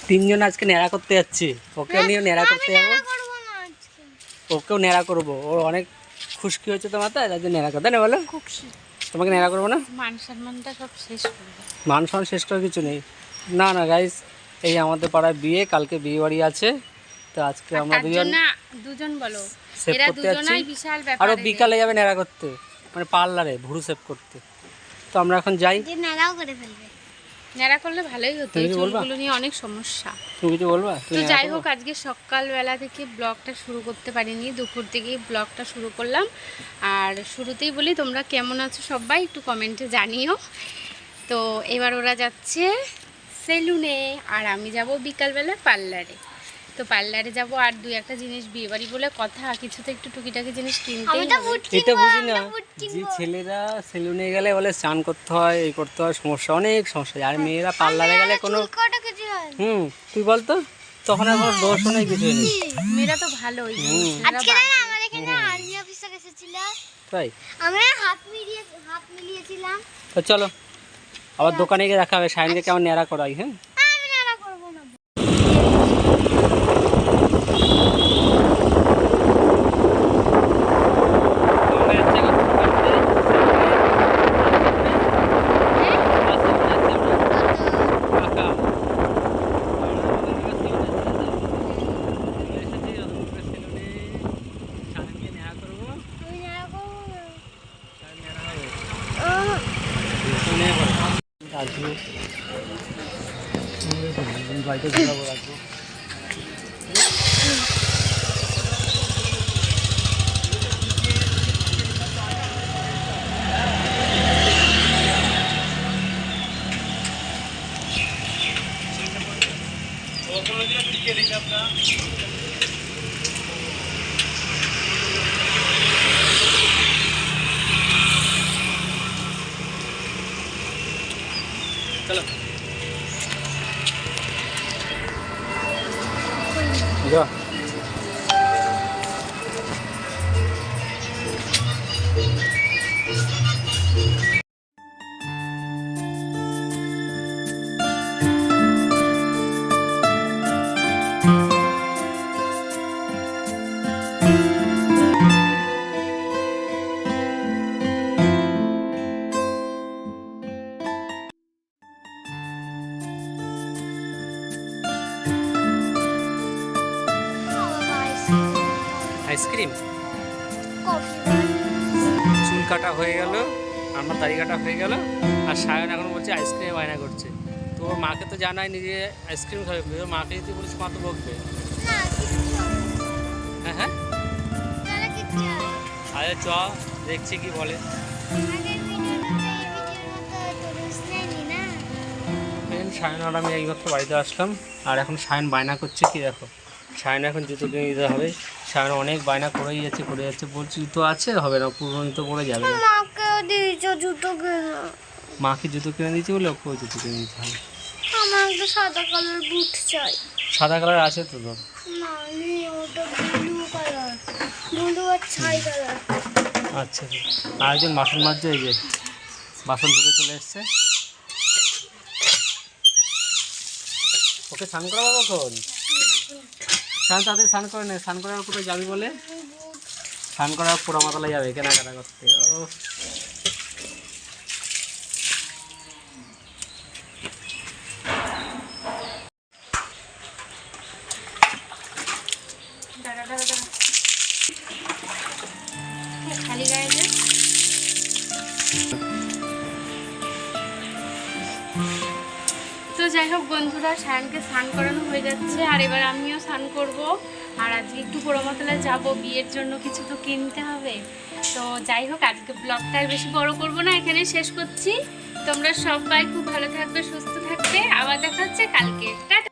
তিনজন আজকে নেড়া করতে যাচ্ছি, ওকেও নিয়ে নেড়া করতে যাবো, ওকেও নেড়া করবো। ওর অনেক খুশকি হচ্ছে তোমার, তাই তাই নেড়া করতে না বলো। তোমাকে নেড়া করবো না, মান সম্মানটা সব শেষ করবে। মান সম্মান শেষ করার কিছু নেই। না না গাইস, এই আমাদের পাড়ায় বিয়ে, কালকে বিয়ে বাড়ি আছে, তো আজকে আমরা দুজন বলো, সেভ এরা করতে যাচ্ছি। দুজনাই বিশাল ব্যাপার। আরও বিকালে যাবে নেড়া করতে, মানে পার্লারে ভুরু সেভ করতে। তো আমরা এখন যাই। নেড়াও করে ফেলবে, নেড়া করলে ভালোই হতো, চুলগুলো নিয়ে অনেক সমস্যা। তুমি কিছু বলবা? তো যাই হোক, আজকে সকালবেলা থেকে ব্লগটা শুরু করতে পারিনি, দুপুর থেকেই ব্লগটা শুরু করলাম। আর শুরুতেই বলি, তোমরা কেমন আছো সবাই একটু কমেন্টে জানিও। তো এবার ওরা যাচ্ছে সেলুনে, আর আমি যাব বিকালবেলা পার্লারে। তো পার্লারে যাব, আর দুই একটা জিনিস, বিয়ে বাড়ি বলে কথা, কিছু তো একটু টুকিটাকি জিনিস কিনতেই হবে। এটা বুঝি না যে ছেলেরা সেলুনে গেলে বলে স্নান করতে হয়, এই করতে হয়, সমস্যা, অনেক সমস্যা। আর মেয়েরা পার্লারে গেলে কোনো তুই বলতো, তখন আর কোনো দোষ নেই, কিছু নেই। মেয়েরা তো ভালোই। আজকে না আমাদের এখানে আর্মি অফিসার এসেছিল, তাই আমরা হাত মিলিয়েছিলাম। তো চলো আবার দোকানে গিয়ে দেখা হবে, সাইনকে কেমন নেড়া করাই। হ্যাঁ, আমি নাড়া করব না। বাড়িতে ঘুরাবো, রাখবো। চলো যা। আইসক্রিম, চুল কাটা হয়ে গেল, আমার দাড়ি কাটা হয়ে গেল, আর সায়ন এখন বলছে আইসক্রিম বায়না করছে। তো ওর মাকে তো জানাই নি যে আইসক্রিম খাবে, ওর মাকে যদি বলিস মা তো বকবে। হ্যাঁ হ্যাঁ, আরে চ দেখছি কি বলে। সায়ন আর আমি এইমাত্র বাড়িতে আসলাম, আর এখন সায়ন বায়না করছে কি দেখো, সায়ন এখন জুতো কিনে দিতে হবে। সায়ন অনেক বায়না করেই যাচ্ছে করে যাচ্ছে, বলছি জুতো আছে, হবে না, পুরনো জুতো পরে যাবে না। মাকে জুতো কিনে দিয়েছি বলে ওকেও জুতো কিনে দিতে হবে। আমার একটা সাদা কালার বুট চাই। সাদা কালার আছে তো তোর? না নেই, ওটা ব্লু কালার, ব্লু আর ছাই কালার। আচ্ছা, আর একজন বাসন মাজছে, এই যে বাসন ধুতে চলে এসছে। ওকে স্নান করাবো কখন? স্নান তাদের স্নান করে নেই, স্নান করার কোথায় যাবি বলে? স্নান করার পোড়ামাতলা যাবে কেনাকাটা করতে। ও খালি গায়ে যে। তো যাই হোক বন্ধুরা, সায়নকে স্নান করানো হয়ে যাচ্ছে, আর এবার আমিও স্নান করব। আর আজকে একটু পোড়ামাতলায় যাব, বিয়ের জন্য কিছু তো কিনতে হবে। তো যাই হোক, আজকে ব্লগটা আর বেশি বড় করব না, এখানে শেষ করছি। তোমরা সবাই খুব ভালো থাকবে, সুস্থ থাকবে, আবার দেখা হচ্ছে কালকে। টাটা।